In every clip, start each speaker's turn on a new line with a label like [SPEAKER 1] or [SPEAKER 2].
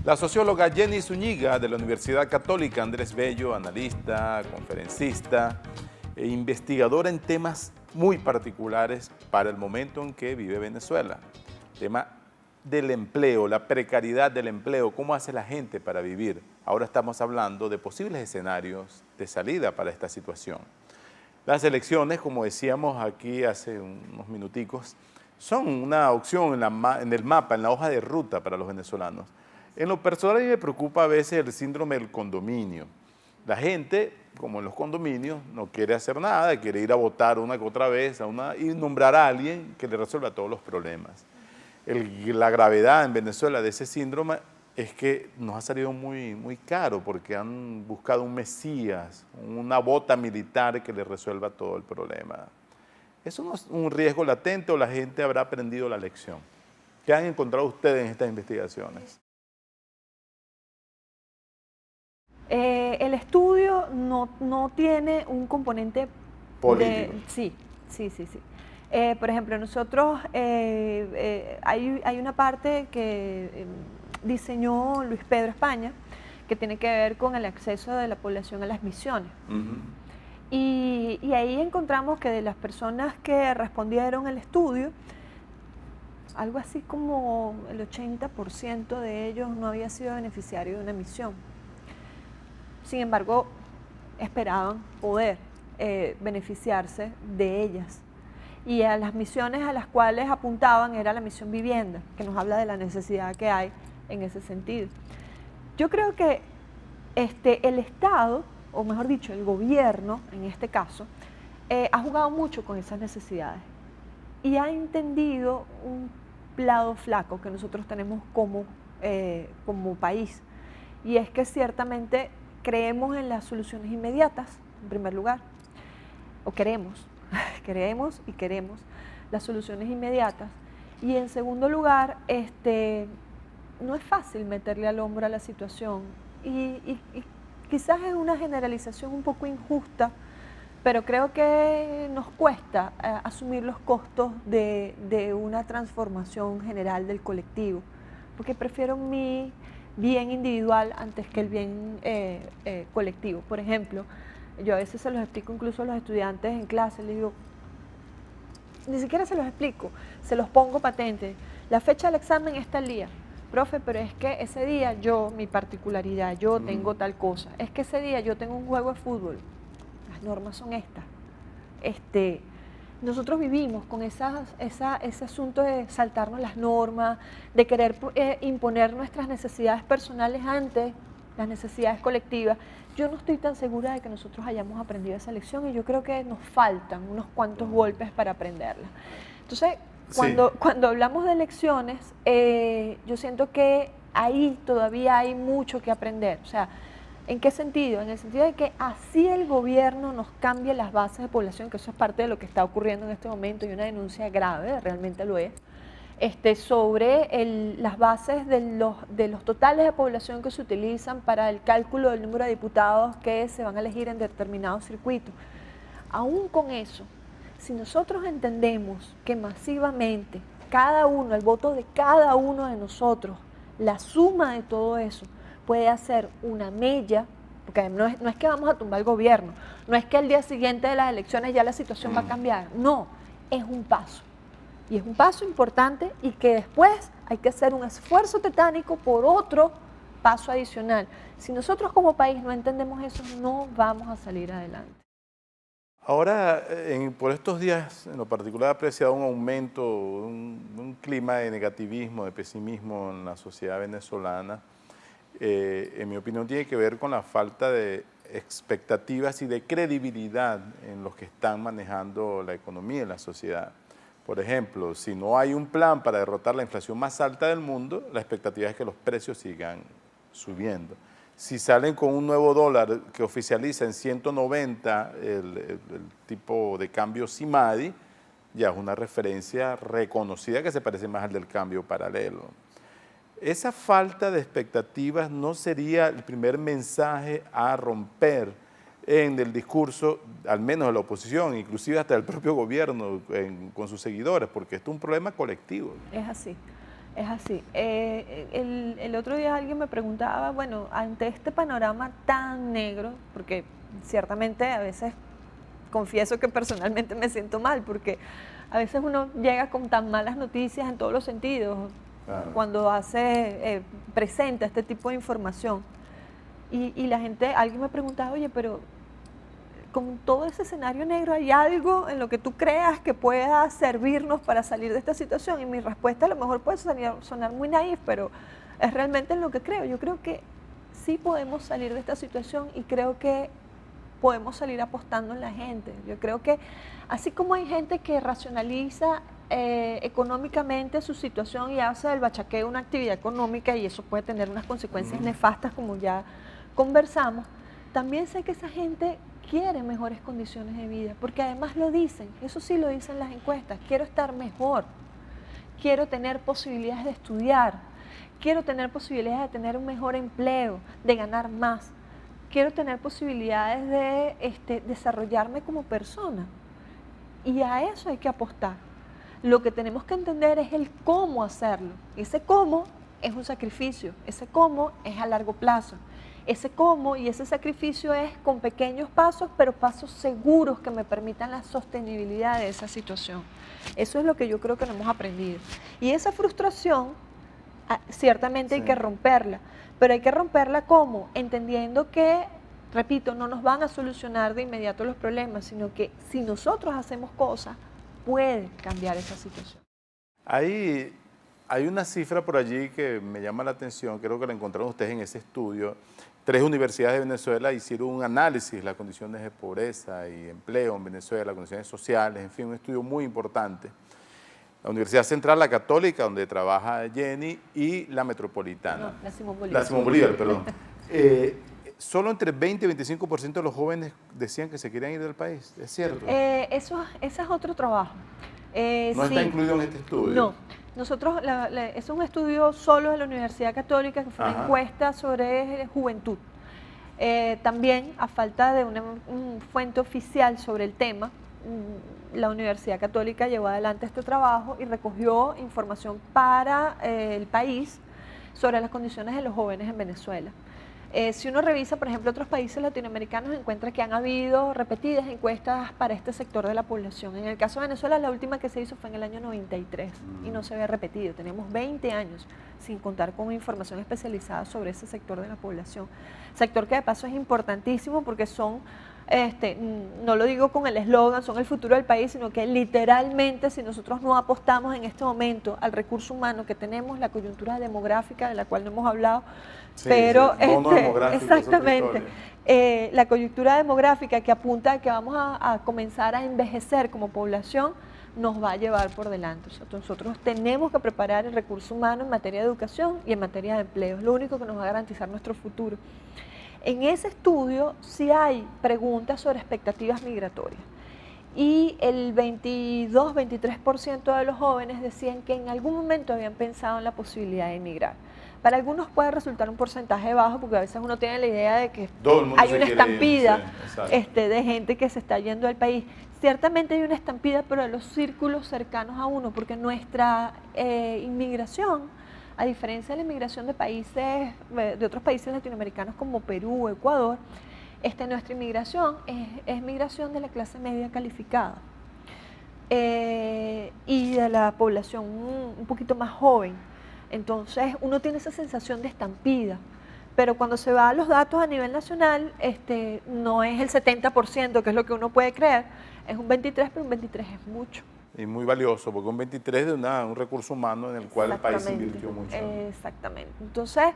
[SPEAKER 1] La socióloga Jenny Zúñiga de la Universidad Católica Andrés Bello, analista, conferencista e investigadora en temas muy particulares para el momento en que vive Venezuela. Tema del empleo, la precariedad del empleo, cómo hace la gente para vivir. Ahora estamos hablando de posibles escenarios de salida para esta situación. Las elecciones, como decíamos aquí hace unos minuticos, son una opción en el mapa, en la hoja de ruta para los venezolanos. En lo personal a mí me preocupa a veces el síndrome del condominio. La gente, como en los condominios, no quiere hacer nada, quiere ir a votar una que otra vez y nombrar a alguien que le resuelva todos los problemas. La gravedad en Venezuela de ese síndrome es que nos ha salido muy caro porque han buscado un mesías, una bota militar que le resuelva todo el problema. ¿Eso no es un riesgo latente o la gente habrá aprendido la lección? ¿Qué han encontrado ustedes en estas investigaciones?
[SPEAKER 2] El estudio no tiene un componente
[SPEAKER 1] Político.
[SPEAKER 2] Sí. Por ejemplo, nosotros hay una parte que diseñó Luis Pedro España que tiene que ver con el acceso de la población a las misiones. Y ahí encontramos que de las personas que respondieron al estudio, algo así como el 80% de ellos no había sido beneficiario de una misión. Sin embargo, esperaban poder beneficiarse de ellas. Y a las misiones a las cuales apuntaban era la misión vivienda, que nos habla de la necesidad que hay en ese sentido. Yo creo que el Estado, o mejor dicho, el gobierno, en este caso, ha jugado mucho con esas necesidades y ha entendido un lado flaco que nosotros tenemos como país. Y es que ciertamente creemos en las soluciones inmediatas, en primer lugar, o queremos las soluciones inmediatas. Y en segundo lugar, no es fácil meterle al hombro a la situación y quizás es una generalización un poco injusta, pero creo que nos cuesta asumir los costos de una transformación general del colectivo, porque prefiero mi bien individual antes que el bien colectivo. Por ejemplo, yo a veces se los explico incluso a los estudiantes en clase, les digo, ni siquiera se los explico, se los pongo patente. La fecha del examen está al día. Profe, pero es que ese día mi particularidad, yo tengo tal cosa. Es que ese día yo tengo un juego de fútbol. Las normas son estas. Nosotros vivimos con ese asunto de saltarnos las normas, de querer imponer nuestras necesidades personales ante las necesidades colectivas. Yo no estoy tan segura de que nosotros hayamos aprendido esa lección y yo creo que nos faltan unos cuantos golpes para aprenderla. Entonces, cuando hablamos de lecciones, yo siento que ahí todavía hay mucho que aprender. O sea, ¿en qué sentido? En el sentido de que así el gobierno nos cambie las bases de población, que eso es parte de lo que está ocurriendo en este momento y una denuncia grave, realmente lo es, sobre las bases de los totales de población que se utilizan para el cálculo del número de diputados que se van a elegir en determinados circuitos. Aún con eso, si nosotros entendemos que masivamente el voto de cada uno de nosotros, la suma de todo eso, puede hacer una mella, porque no es que vamos a tumbar el gobierno, no es que al día siguiente de las elecciones ya la situación va a cambiar, no, es un paso. Y es un paso importante y que después hay que hacer un esfuerzo titánico por otro paso adicional. Si nosotros como país no entendemos eso, no vamos a salir adelante.
[SPEAKER 1] Ahora, por estos días, en lo particular, he apreciado un aumento, un clima de negativismo, de pesimismo en la sociedad venezolana. En mi opinión, tiene que ver con la falta de expectativas y de credibilidad en los que están manejando la economía y la sociedad. Por ejemplo, si no hay un plan para derrotar la inflación más alta del mundo, la expectativa es que los precios sigan subiendo. Si salen con un nuevo dólar que oficializa en 190 el tipo de cambio CIMADI, ya es una referencia reconocida que se parece más al del cambio paralelo. Esa falta de expectativas no sería el primer mensaje a romper en el discurso, al menos de la oposición, inclusive hasta del propio gobierno con sus seguidores, porque esto es un problema colectivo.
[SPEAKER 2] Es así. Es así. El otro día alguien me preguntaba, bueno, ante este panorama tan negro, porque ciertamente a veces confieso que personalmente me siento mal, porque a veces uno llega con tan malas noticias en todos los sentidos,
[SPEAKER 1] Claro.
[SPEAKER 2] cuando presenta este tipo de información. Y la gente, alguien me preguntaba, oye, pero con todo ese escenario negro, ¿hay algo en lo que tú creas que pueda servirnos para salir de esta situación? Y mi respuesta a lo mejor puede sonar muy naif, pero es realmente en lo que creo. Yo creo que sí podemos salir de esta situación y creo que podemos salir apostando en la gente. Yo creo que así como hay gente que racionaliza económicamente su situación y hace del bachaqueo una actividad económica y eso puede tener unas consecuencias nefastas como ya conversamos, también sé que esa gente quiere mejores condiciones de vida, porque además lo dicen, eso sí lo dicen las encuestas, quiero estar mejor, quiero tener posibilidades de estudiar, quiero tener posibilidades de tener un mejor empleo, de ganar más, quiero tener posibilidades de desarrollarme como persona. Y a eso hay que apostar. Lo que tenemos que entender es el cómo hacerlo. Ese cómo es un sacrificio, ese cómo es a largo plazo. Ese cómo y ese sacrificio es con pequeños pasos, pero pasos seguros que me permitan la sostenibilidad de esa situación. Eso es lo que yo creo que no hemos aprendido. Y esa frustración, ciertamente hay que romperla, pero hay que romperla ¿cómo? Entendiendo que, repito, no nos van a solucionar de inmediato los problemas, sino que si nosotros hacemos cosas, puede cambiar esa situación.
[SPEAKER 1] Hay una cifra por allí que me llama la atención, creo que la encontraron ustedes en ese estudio. 3 universidades de Venezuela hicieron un análisis de las condiciones de pobreza y empleo en Venezuela, condiciones sociales, en fin, un estudio muy importante. La Universidad Central, la Católica, donde trabaja Jenny, y la Metropolitana.
[SPEAKER 2] No, la Simón Bolívar.
[SPEAKER 1] La Simón Bolívar, perdón. Solo entre 20 y 25% de los jóvenes decían que se querían ir del país, ¿es cierto?
[SPEAKER 2] Ese es otro trabajo.
[SPEAKER 1] ¿No está incluido en este estudio?
[SPEAKER 2] No. Nosotros, es un estudio solo de la Universidad Católica, que fue una encuesta sobre juventud. También, a falta de una fuente oficial sobre el tema, la Universidad Católica llevó adelante este trabajo y recogió información para el país sobre las condiciones de los jóvenes en Venezuela. Si uno revisa, por ejemplo, otros países latinoamericanos, encuentra que han habido repetidas encuestas para este sector de la población. En el caso de Venezuela, la última que se hizo fue en el año 93 y no se había repetido. Tenemos 20 años sin contar con información especializada sobre ese sector de la población. Sector que de paso es importantísimo porque son, no lo digo con el eslogan, son el futuro del país, sino que literalmente si nosotros no apostamos en este momento al recurso humano que tenemos, la coyuntura demográfica de la cual no hemos hablado,
[SPEAKER 1] sí,
[SPEAKER 2] pero
[SPEAKER 1] exactamente,
[SPEAKER 2] la coyuntura demográfica que apunta a que vamos a comenzar a envejecer como población nos va a llevar por delante. O sea, nosotros tenemos que preparar el recurso humano en materia de educación y en materia de empleo, es lo único que nos va a garantizar nuestro futuro. En ese estudio sí hay preguntas sobre expectativas migratorias y el 22-23% de los jóvenes decían que en algún momento habían pensado en la posibilidad de emigrar. Para algunos puede resultar un porcentaje bajo porque a veces uno tiene la idea de que hay una estampida de gente que se está yendo del país. Ciertamente hay una estampida, pero de los círculos cercanos a uno, porque nuestra inmigración, a diferencia de la inmigración de otros países latinoamericanos como Perú o Ecuador, nuestra inmigración es migración de la clase media calificada y de la población un poquito más joven. Entonces uno tiene esa sensación de estampida, pero cuando se va a los datos a nivel nacional, no es el 70%, que es lo que uno puede creer, es un 23%, pero un 23% es mucho.
[SPEAKER 1] Y muy valioso, porque un 23 de un recurso humano en el cual el país invirtió mucho.
[SPEAKER 2] Exactamente. Entonces,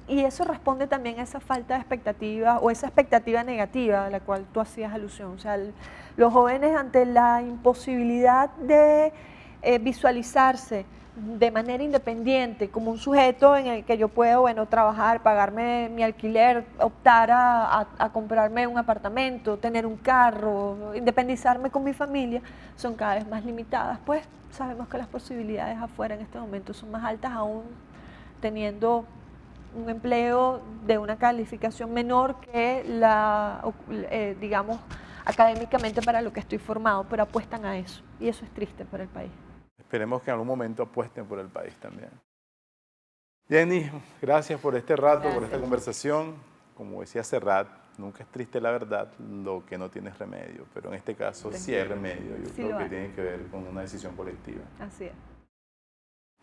[SPEAKER 2] y eso responde también a esa falta de expectativa o esa expectativa negativa a la cual tú hacías alusión. O sea, los jóvenes ante la imposibilidad de visualizarse de manera independiente, como un sujeto en el que yo puedo, trabajar, pagarme mi alquiler, optar a comprarme un apartamento, tener un carro, independizarme con mi familia, son cada vez más limitadas. Pues sabemos que las posibilidades afuera en este momento son más altas, aún teniendo un empleo de una calificación menor que digamos, académicamente para lo que estoy formado, pero apuestan a eso, y eso es triste para el país.
[SPEAKER 1] esperemos que en algún momento apuesten por el país también. Jenny, gracias por este rato, por esta conversación. Como decía Serrat, nunca es triste la verdad, lo que no tiene remedio, pero en este caso sí hay remedio. Yo creo que tiene que ver con una decisión colectiva.
[SPEAKER 2] Así es.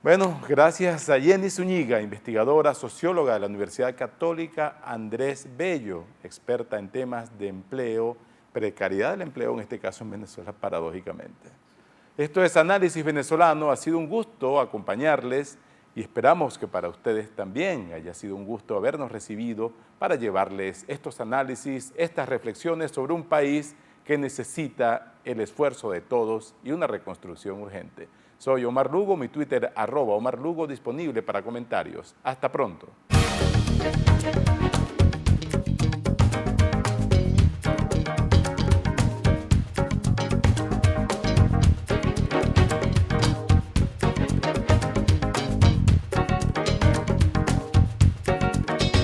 [SPEAKER 1] Bueno, gracias a Jenny Zúñiga, investigadora, socióloga de la Universidad Católica Andrés Bello, experta en temas de empleo, precariedad del empleo, en este caso en Venezuela, paradójicamente. Esto es Análisis Venezolano, ha sido un gusto acompañarles y esperamos que para ustedes también haya sido un gusto habernos recibido para llevarles estos análisis, estas reflexiones sobre un país que necesita el esfuerzo de todos y una reconstrucción urgente. Soy Omar Lugo, mi Twitter @OmarLugo disponible para comentarios. Hasta pronto.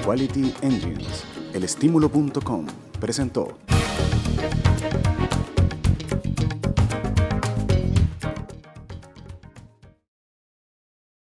[SPEAKER 3] Quality Engines, elestimulo.com presentó